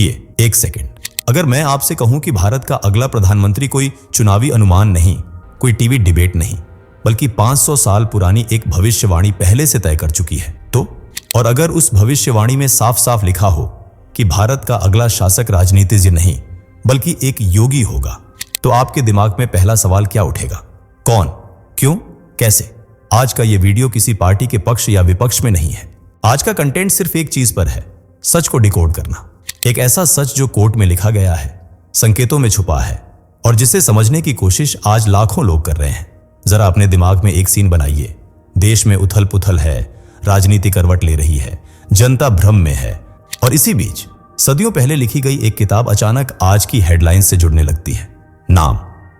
रुकिए एक सेकंड। अगर मैं आपसे कहूं कि भारत का अगला प्रधानमंत्री कोई चुनावी अनुमान नहीं, कोई टीवी डिबेट नहीं, बल्कि 500 साल पुरानी एक भविष्यवाणी पहले से तय कर चुकी है तो, और अगर उस भविष्यवाणी में साफ साफ लिखा हो कि भारत का अगला शासक राजनीतिज्ञ नहीं बल्कि एक योगी होगा, तो आपके दिमाग में पहला सवाल क्या उठेगा? कौन, क्यों, कैसे? आज का यह वीडियो किसी पार्टी के पक्ष या विपक्ष में नहीं है। आज का कंटेंट सिर्फ एक चीज पर है, सच को डिकोड करना। एक ऐसा सच जो कोर्ट में लिखा गया है, संकेतों में छुपा है, और जिसे समझने की कोशिश आज लाखों लोग कर रहे हैं। जरा अपने दिमाग में एक सीन बनाइए। देश में उथल पुथल है, राजनीति करवट ले रही है, जनता भ्रम में है, और इसी बीच सदियों पहले लिखी गई एक किताब अचानक आज की हेडलाइन से जुड़ने लगती है। नाम,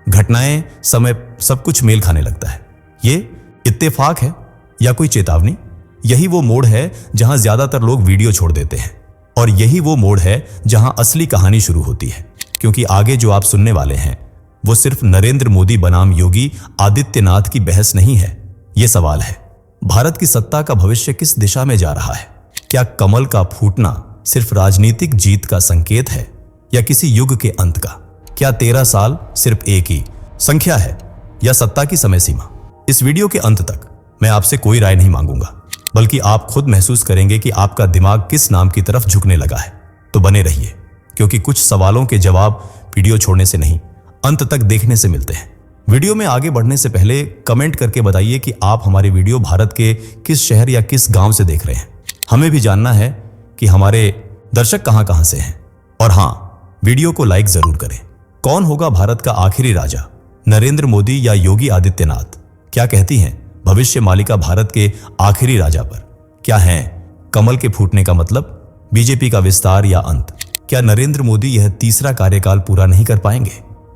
घटनाएं, समय, सब कुछ मेल खाने लगता है। ये इत्तेफाक है या कोई चेतावनी? यही वो मोड़ है जहां ज्यादातर लोग वीडियो छोड़ देते हैं, और यही वो मोड़ है जहां असली कहानी शुरू होती है। क्योंकि आगे जो आप सुनने वाले हैं वो सिर्फ नरेंद्र मोदी बनाम योगी आदित्यनाथ की बहस नहीं है। ये सवाल है, भारत की सत्ता का भविष्य किस दिशा में जा रहा है? क्या कमल का फूटना सिर्फ राजनीतिक जीत का संकेत है या किसी युग के अंत का? क्या 13 साल सिर्फ एक ही संख्या है या सत्ता की समय सीमा? इस वीडियो के अंत तक मैं आपसे कोई राय नहीं मांगूंगा, बल्कि आप खुद महसूस करेंगे कि आपका दिमाग किस नाम की तरफ झुकने लगा है। तो बने रहिए, क्योंकि कुछ सवालों के जवाब वीडियो छोड़ने से नहीं, अंत तक देखने से मिलते हैं। वीडियो में आगे बढ़ने से पहले कमेंट करके बताइए कि आप हमारी वीडियो भारत के किस शहर या किस गांव से देख रहे हैं। हमें भी जानना है कि हमारे दर्शक कहां से हैं। और हाँ, वीडियो को लाइक जरूर करें। कौन होगा भारत का आखिरी राजा, नरेंद्र मोदी या योगी आदित्यनाथ? क्या कहती हैं भविष्य मालिका भारत के आखिरी राजा पर? क्या है कमल के फूटने का मतलब? बीजेपी का विस्तार या अंत? क्या नरेंद्र मोदी यह तीसरा कार्यकाल पूरा नहीं कर पाएंगे?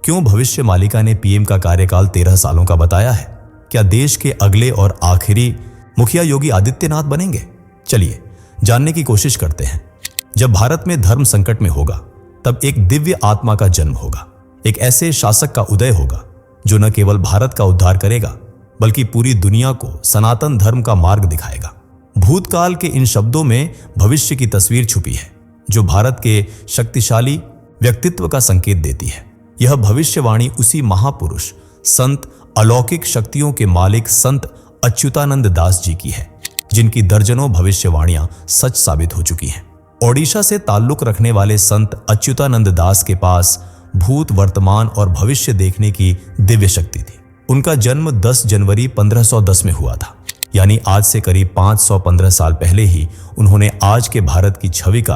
क्यों भविष्य मालिका ने पीएम का कार्यकाल 13 सालों का बताया है? क्या देश के अगले और आखिरी मुखिया योगी आदित्यनाथ बनेंगे? चलिए जानने की कोशिश करते हैं। जब भारत में धर्म संकट में होगा, तब एक दिव्य आत्मा का जन्म होगा। एक ऐसे शासक का उदय होगा जो न केवल भारत का उद्धार करेगा, बल्कि पूरी दुनिया को सनातन धर्म का मार्ग दिखाएगा। भूतकाल के इन शब्दों में भविष्य की तस्वीर छुपी है, जो भारत के शक्तिशाली व्यक्तित्व का संकेत देती है। यह भविष्यवाणी उसी महापुरुष, संत, अलौकिक शक्तियों के मालिक संत अच्युतानंद दास जी की है, जिनकी दर्जनों भविष्यवाणियां सच साबित हो चुकी हैं। ओडिशा से ताल्लुक रखने वाले संत अच्युतानंद दास के पास भूत, वर्तमान और भविष्य देखने की दिव्य शक्ति थी। उनका जन्म 10 जनवरी 1510 में हुआ था, यानी आज से करीब 515 साल पहले ही उन्होंने आज के भारत की छवि का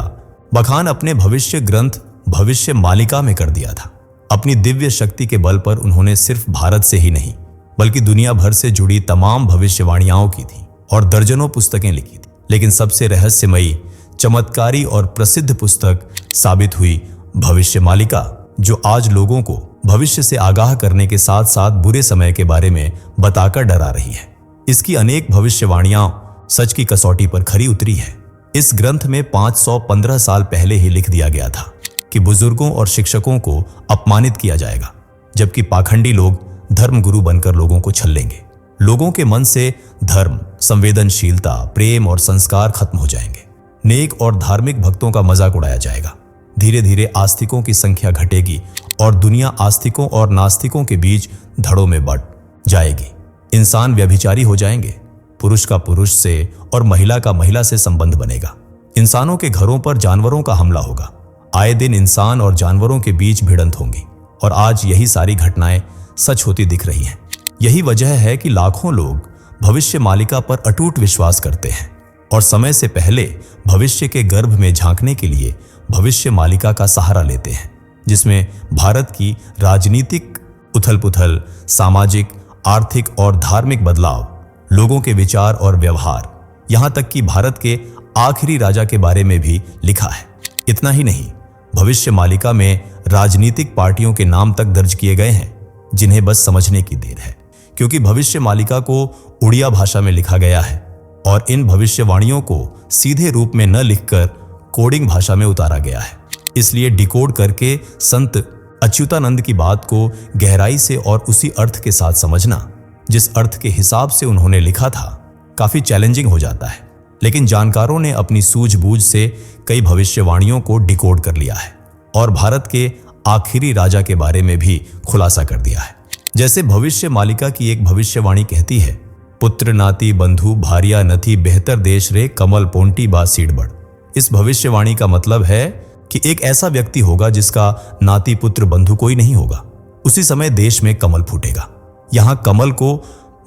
बखान अपने भविष्य ग्रंथ भविष्य मालिका में कर दिया था। अपनी दिव्य शक्ति के बल पर उन्होंने सिर्फ भारत से ही नहीं, बल्कि दुनिया भर से जुड़ी तमाम भविष्यवाणियां की थी और दर्जनों पुस्तकें लिखी थी। लेकिन सबसे रहस्यमयी, चमत्कारी और प्रसिद्ध पुस्तक साबित हुई भविष्य मालिका, जो आज लोगों को भविष्य से आगाह करने के साथ साथ बुरे समय के बारे में बताकर डरा रही है। इसकी अनेक भविष्यवाणियां सच की कसौटी पर खरी उतरी है। इस ग्रंथ में 515 साल पहले ही लिख दिया गया था कि बुजुर्गों और शिक्षकों को अपमानित किया जाएगा, जबकि पाखंडी लोग धर्मगुरु बनकर लोगों को छलेंगे। लोगों के मन से धर्म, संवेदनशीलता, प्रेम और संस्कार खत्म हो जाएंगे। नेक और धार्मिक भक्तों का मजाक उड़ाया जाएगा। धीरे धीरे आस्तिकों की संख्या घटेगी और दुनिया आस्तिकों और नास्तिकों के बीच धड़ों में बंट जाएगी। इंसान व्यभिचारी हो जाएंगे। पुरुष का पुरुष से और महिला का महिला से संबंध बनेगा। इंसानों के घरों पर जानवरों का हमला होगा। आए दिन इंसान और जानवरों के बीच भिड़ंत होंगी, और आज यही सारी घटनाएं सच होती दिख रही हैं। यही वजह है कि लाखों लोग भविष्य मालिका पर अटूट विश्वास करते हैं और समय से पहले भविष्य के गर्भ में झांकने के लिए भविष्य मालिका का सहारा लेते हैं, जिसमें भारत की राजनीतिक उथल-पुथल, सामाजिक, आर्थिक और धार्मिक बदलाव, लोगों के विचार और व्यवहार, यहां तक कि भारत के आखिरी राजा के बारे में भी लिखा है। इतना ही नहीं, भविष्य मालिका में राजनीतिक पार्टियों के नाम तक दर्ज किए गए हैं, जिन्हें बस समझने की देर है, क्योंकि भविष्य मालिका को उड़िया भाषा में लिखा गया है और इन भविष्यवाणियों को सीधे रूप में न लिखकर कोडिंग भाषा में उतारा गया है। इसलिए डिकोड करके संत अच्युतानंद की बात को गहराई से और उसी अर्थ के साथ समझना जिस अर्थ के हिसाब से उन्होंने लिखा था, काफी चैलेंजिंग हो जाता है। लेकिन जानकारों ने अपनी सूझबूझ से कई भविष्यवाणियों को डिकोड कर लिया है और भारत के आखिरी राजा के बारे में भी खुलासा कर दिया है। जैसे भविष्य मालिका की एक भविष्यवाणी कहती है, पुत्र नाती बंधु भारिया नथी बेहतर देश रे कमल पोंटी बा सीडबड़। इस भविष्यवाणी का मतलब है कि एक ऐसा व्यक्ति होगा जिसका नाती पुत्र बंधु कोई नहीं होगा। उसी समय देश में कमल फूटेगा। यहां कमल को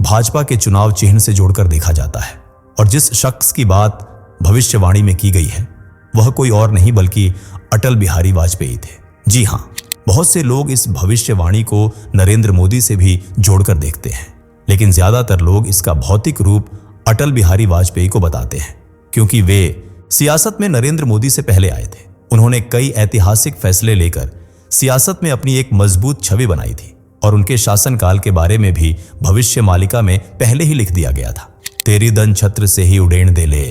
भाजपा के चुनाव चिन्ह से जोड़कर देखा जाता है और जिस शख्स की बात भविष्यवाणी में की गई है वह कोई और नहीं बल्कि अटल बिहारी वाजपेयी थे। जी हां, बहुत से लोग इस भविष्यवाणी को नरेंद्र मोदी से भी जोड़कर देखते हैं, लेकिन ज्यादातर लोग इसका भौतिक रूप अटल बिहारी वाजपेयी को बताते हैं क्योंकि वे सियासत में नरेंद्र मोदी से पहले आए थे। उन्होंने कई ऐतिहासिक फैसले लेकर सियासत में अपनी एक मजबूत छवि बनाई थी और उनके शासनकाल के बारे में भी भविष्य मालिका में पहले ही लिख दिया गया था। तेरी दन छत्र से ही उड़ेण दे ले,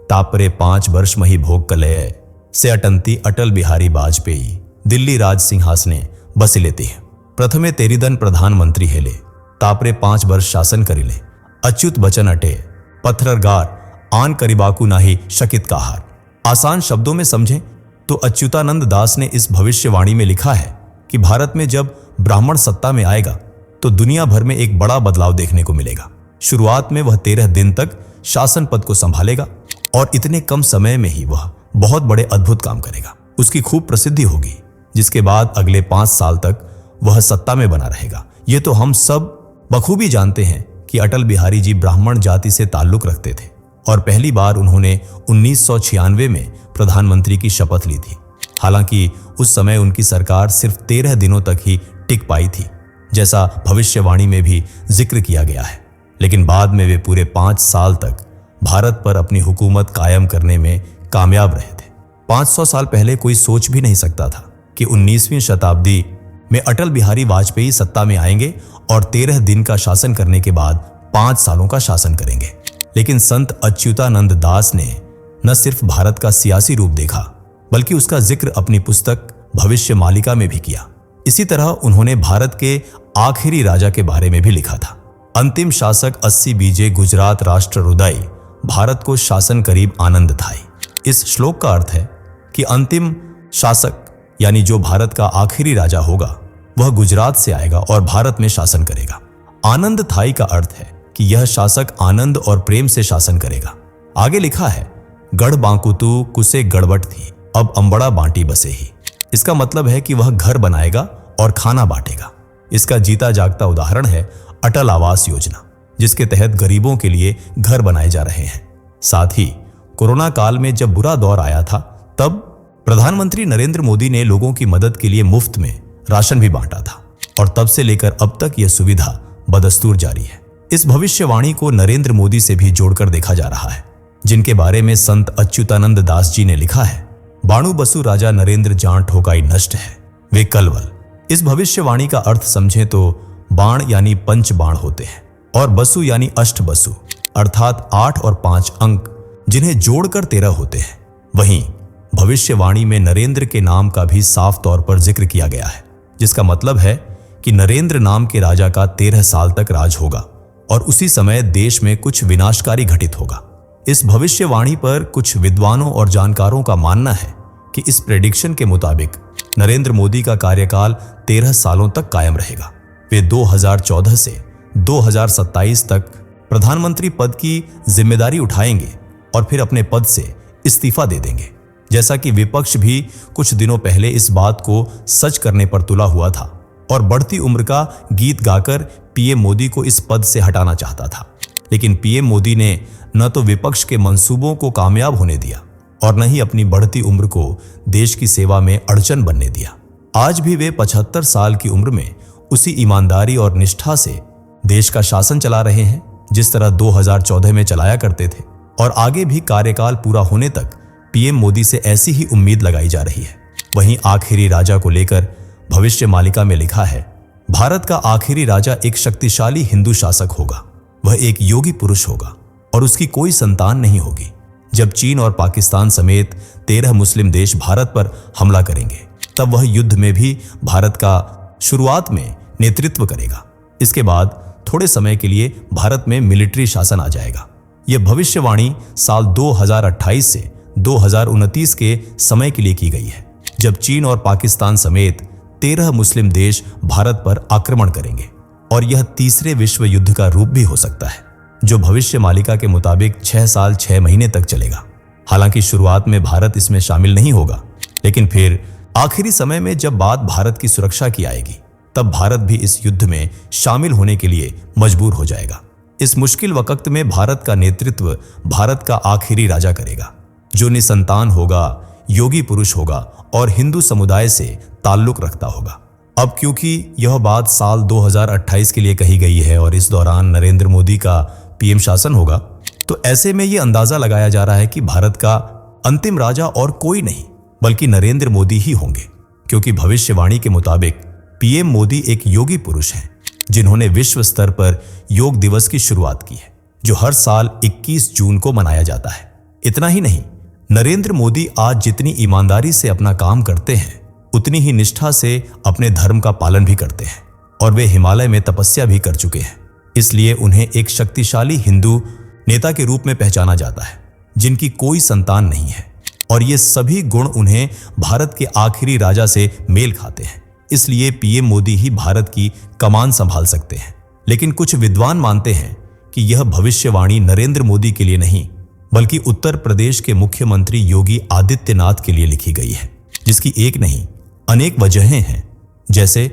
तापरे 5 वर्ष मही भोग कले से अटंती अटल बिहारी वाजपेयी दिल्ली राज सिंहासने बसी लेती है। प्रथमे तेरी दन प्रधानमंत्री हेले, तापरे 5 वर्ष शासन करिले, अच्युत बचन अटे पत्थरगार आन करिबाकू नाही शकित काहार। आसान शब्दों में समझें तो अच्युतानंद दास ने इस भविष्यवाणी में लिखा है कि भारत में जब ब्राह्मण सत्ता में आएगा तो दुनिया भर में एक बड़ा बदलाव देखने को मिलेगा। शुरुआत में वह 13 दिन तक शासन पद को संभालेगा और इतने कम समय में ही वह बहुत बड़े अद्भुत काम करेगा। उसकी खूब प्रसिद्धि होगी, जिसके बाद अगले 5 साल तक वह सत्ता में बना रहेगा। ये तो हम सब बखूबी जानते हैं कि अटल बिहारी जी ब्राह्मण जाति से ताल्लुक रखते थे और पहली बार उन्होंने 1996 में प्रधानमंत्री की शपथ ली थी। हालांकि उस समय उनकी सरकार सिर्फ 13 दिनों तक ही टिक पाई थी, जैसा भविष्यवाणी में भी जिक्र किया गया है, लेकिन बाद में वे पूरे 5 साल तक भारत पर अपनी हुकूमत कायम करने में कामयाब रहे थे। 500 साल पहले कोई सोच भी नहीं सकता था कि 19वीं शताब्दी में अटल बिहारी वाजपेयी सत्ता में आएंगे और 13 दिन का शासन करने के बाद 5 सालों का शासन करेंगे। लेकिन संत अच्युतानंद दास ने न सिर्फ भारत का सियासी रूप देखा बल्कि उसका जिक्र अपनी पुस्तक भविष्य मालिका में भी किया। इसी तरह उन्होंने भारत के आखिरी राजा के बारे में भी लिखा था। अंतिम शासक 80 बीजे गुजरात राष्ट्र हृदय भारत को शासन करीब आनंद थाई। इस श्लोक का अर्थ है कि अंतिम शासक यानी जो भारत का आखिरी राजा होगा वह गुजरात से आएगा और भारत में शासन करेगा। आनंद थाई का अर्थ है कि यह शासक आनंद और प्रेम से शासन करेगा। आगे लिखा है, गढ़ बांकुतु कुसे गड़बट थी अब अंबड़ा बांटी बसे ही। इसका मतलब है कि वह घर बनाएगा और खाना बांटेगा। इसका जीता जागता उदाहरण है अटल आवास योजना, जिसके तहत गरीबों के लिए घर बनाए जा रहे हैं। साथ ही कोरोना काल में जब बुरा दौर आया था तब प्रधानमंत्री नरेंद्र मोदी ने लोगों की मदद के लिए मुफ्त में राशन भी बांटा था और तब से लेकर अब तक यह सुविधा बदस्तूर जारी है। इस भविष्यवाणी को नरेंद्र मोदी से भी जोड़कर देखा जा रहा है, जिनके बारे में संत अच्युतानंद दास जी ने लिखा है, बाणु बसु राजा नरेंद्र जान ठोकाई नष्ट है वे कलवल। इस भविष्यवाणी का अर्थ समझें तो बाण यानी पंच बाण होते हैं और बसु यानी अष्ट बसु अर्थात 8 और 5 अंक जिन्हें जोड़कर 13 होते हैं। वहीं भविष्यवाणी में नरेंद्र के नाम का भी साफ तौर पर जिक्र किया गया है, जिसका मतलब है कि नरेंद्र नाम के राजा का 13 साल तक राज होगा और उसी समय देश में कुछ विनाशकारी घटित होगा। इस भविष्यवाणी पर कुछ विद्वानों और जानकारों का मानना है कि इस प्रेडिक्शन के मुताबिक नरेंद्र मोदी का कार्यकाल 13 सालों तक कायम रहेगा। वे 2014 से 2027 तक प्रधानमंत्री पद की जिम्मेदारी उठाएंगे और फिर अपने पद से इस्तीफा दे देंगे, जैसा कि विपक्ष भी कुछ दिनों पहले इस बात को सच करने पर तुला हुआ था और बढ़ती उम्र का गीत गाकर पीएम मोदी को इस पद से हटाना चाहता था। लेकिन पीएम मोदी ने न तो विपक्ष के मंसूबों को कामयाब होने दिया और न ही अपनी बढ़ती उम्र को देश की सेवा में अड़चन बनने दिया। आज भी वे 75 साल की उम्र में उसी ईमानदारी और निष्ठा से देश का शासन चला रहे हैं जिस तरह 2014 में चलाया करते थे और आगे भी कार्यकाल पूरा होने तक पीएम मोदी से ऐसी ही उम्मीद लगाई जा रही है। वहीं आखिरी राजा को लेकर भविष्य मालिका में लिखा है, भारत का आखिरी राजा एक शक्तिशाली हिंदू शासक होगा। वह एक योगी पुरुष होगा और उसकी कोई संतान नहीं होगी। जब चीन और पाकिस्तान समेत 13 मुस्लिम देश भारत पर हमला करेंगे तब वह युद्ध में भी भारत का शुरुआत में नेतृत्व करेगा। इसके बाद थोड़े समय के लिए भारत में मिलिट्री शासन आ जाएगा। यह भविष्यवाणी साल 2028 से 2029 के समय के लिए की गई है, जब चीन और पाकिस्तान समेत 13 मुस्लिम देश भारत पर आक्रमण करेंगे और यह तीसरे विश्व युद्ध का रूप भी हो सकता है, जो भविष्य मालिका के मुताबिक 6 साल 6 महीने तक चलेगा। हालांकि शुरुआत में भारत इसमें शामिल नहीं होगा, लेकिन फिर आखिरी समय में जब बात भारत की सुरक्षा की आएगी, तब भारत भी इस युद्ध में शामिल होने के लिए मजबूर हो जाएगा। इस मुश्किल वक्त में भारत का नेतृत्व भारत का आखिरी राजा करेगा, जो निसंतान होगा, योगी पुरुष होगा और हिंदू समुदाय से ताल्लुक रखता होगा। अब क्योंकि यह बात साल 2028 के लिए कही गई है और इस दौरान नरेंद्र मोदी का पीएम शासन होगा, तो ऐसे में यह अंदाजा लगाया जा रहा है कि भारत का अंतिम राजा और कोई नहीं बल्कि नरेंद्र मोदी ही होंगे, क्योंकि भविष्यवाणी के मुताबिक पीएम मोदी एक योगी पुरुष हैं, जिन्होंने विश्व स्तर पर योग दिवस की शुरुआत की है, जो हर साल 21 जून को मनाया जाता है। इतना ही नहीं, नरेंद्र मोदी आज जितनी ईमानदारी से अपना काम करते हैं, उतनी ही निष्ठा से अपने धर्म का पालन भी करते हैं और वे हिमालय में तपस्या भी कर चुके हैं। इसलिए उन्हें एक शक्तिशाली हिंदू नेता के रूप में पहचाना जाता है, जिनकी कोई संतान नहीं है, और ये सभी गुण उन्हें भारत के आखिरी राजा से मेल खाते हैं। इसलिए पीएम मोदी ही भारत की कमान संभाल सकते हैं। लेकिन कुछ विद्वान मानते हैं कि यह भविष्यवाणी नरेंद्र मोदी के लिए नहीं, बल्कि उत्तर प्रदेश के मुख्यमंत्री योगी आदित्यनाथ के लिए लिखी गई है, जिसकी एक नहीं अनेक वजहें हैं। जैसे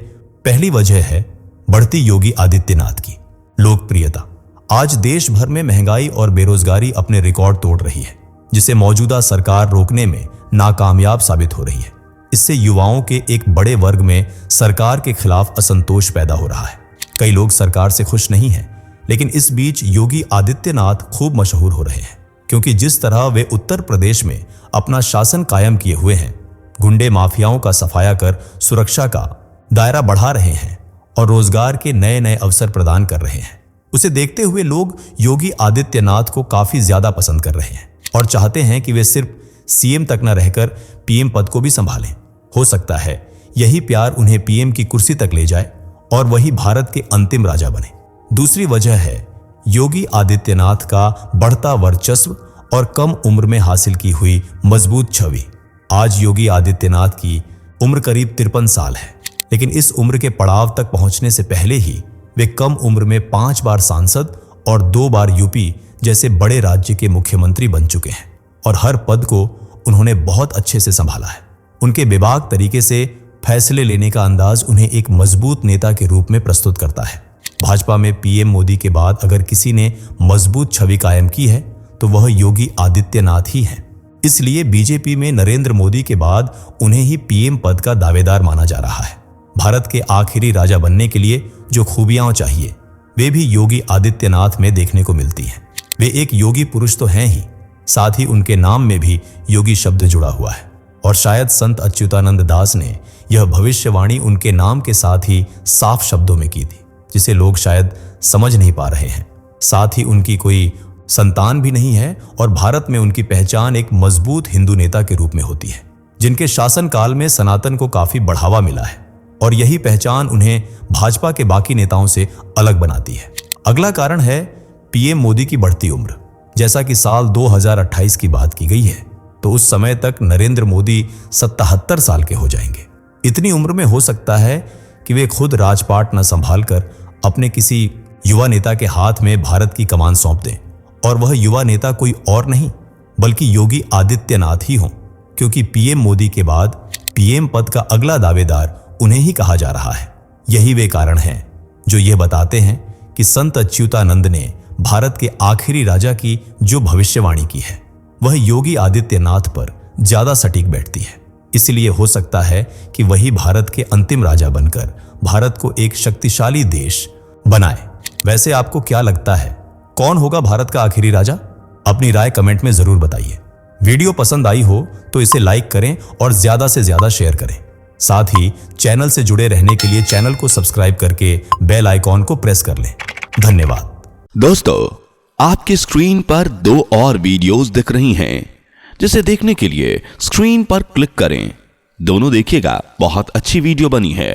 पहली वजह है बढ़ती योगी आदित्यनाथ की लोकप्रियता। आज देश भर में महंगाई और बेरोजगारी अपने रिकॉर्ड तोड़ रही है, जिसे मौजूदा सरकार रोकने में नाकामयाब साबित हो रही है। इससे युवाओं के एक बड़े वर्ग में सरकार के खिलाफ असंतोष पैदा हो रहा है। कई लोग सरकार से खुश नहीं हैं, लेकिन इस बीच योगी आदित्यनाथ खूब मशहूर हो रहे हैं, क्योंकि जिस तरह वे उत्तर प्रदेश में अपना शासन कायम किए हुए हैं, गुंडे माफियाओं का सफाया कर सुरक्षा का दायरा बढ़ा रहे हैं और रोजगार के नए नए अवसर प्रदान कर रहे हैं, उसे देखते हुए लोग योगी आदित्यनाथ को काफी ज्यादा पसंद कर रहे हैं और चाहते हैं कि वे सिर्फ सीएम तक न रहकर पीएम पद को भी संभालें। हो सकता है यही प्यार उन्हें पीएम की कुर्सी तक ले जाए और वही भारत के अंतिम राजा बने। दूसरी वजह है योगी आदित्यनाथ का बढ़ता वर्चस्व और कम उम्र में हासिल की हुई मजबूत छवि। आज योगी आदित्यनाथ की उम्र करीब 53 साल है, लेकिन इस उम्र के पड़ाव तक पहुंचने से पहले ही वे कम उम्र में 5 बार सांसद और 2 बार यूपी जैसे बड़े राज्य के मुख्यमंत्री बन चुके हैं और हर पद को उन्होंने बहुत अच्छे से संभाला है। उनके बेबाक तरीके से फैसले लेने का अंदाज उन्हें एक मजबूत नेता के रूप में प्रस्तुत करता है। भाजपा में पीएम मोदी के बाद अगर किसी ने मजबूत छवि कायम की है तो वह योगी आदित्यनाथ ही हैं। इसलिए बीजेपी में नरेंद्र मोदी के बाद उन्हें ही पीएम पद का दावेदार माना जा रहा है। भारत के आखिरी राजा बनने के लिए जो खूबियां चाहिए, वे भी योगी आदित्यनाथ में देखने को मिलती हैं। वे एक योगी पुरुष तो हैं ही, साथ ही उनके नाम में भी योगी शब्द जुड़ा हुआ है और शायद संत अच्युतानंद दास ने यह भविष्यवाणी उनके नाम के साथ ही साफ शब्दों में की थी, जिसे लोग शायद समझ नहीं पा रहे हैं। साथ ही उनकी कोई संतान भी नहीं है और भारत में उनकी पहचान एक मजबूत हिंदू नेता के रूप में होती है, जिनके शासनकाल में सनातन को काफी बढ़ावा मिला है और यही पहचान उन्हें भाजपा के बाकी नेताओं से अलग बनाती है। अगला कारण है पीएम मोदी की बढ़ती उम्र। जैसा कि साल 2028 की बात की गई है, तो उस समय तक नरेंद्र मोदी 77 साल के हो जाएंगे। इतनी उम्र में हो सकता है कि वे खुद राजपाट न संभालकर अपने किसी युवा नेता के हाथ में भारत की कमान सौंप दें, और वह युवा नेता कोई और नहीं बल्कि योगी आदित्यनाथ ही हों, क्योंकि पीएम मोदी के बाद पीएम पद का अगला दावेदार उन्हें ही कहा जा रहा है। यही वे कारण हैं जो ये बताते हैं कि संत अच्युतानंद ने भारत के आखिरी राजा की जो भविष्यवाणी की है, वह योगी आदित्यनाथ पर ज्यादा सटीक बैठती है। इसलिए हो सकता है कि वही भारत के अंतिम राजा बनकर भारत को एक शक्तिशाली देश बनाए। वैसे आपको क्या लगता है, कौन होगा भारत का आखिरी राजा? अपनी राय कमेंट में जरूर बताइए। वीडियो पसंद आई हो तो इसे लाइक करें और ज्यादा से ज्यादा शेयर करें। साथ ही चैनल से जुड़े रहने के लिए चैनल को सब्सक्राइब करके बेल आइकॉन को प्रेस कर लें। धन्यवाद। दोस्तों, आपकी स्क्रीन पर 2 और वीडियोस दिख रही हैं, जिसे देखने के लिए स्क्रीन पर क्लिक करें। दोनों देखिएगा, बहुत अच्छी वीडियो बनी है।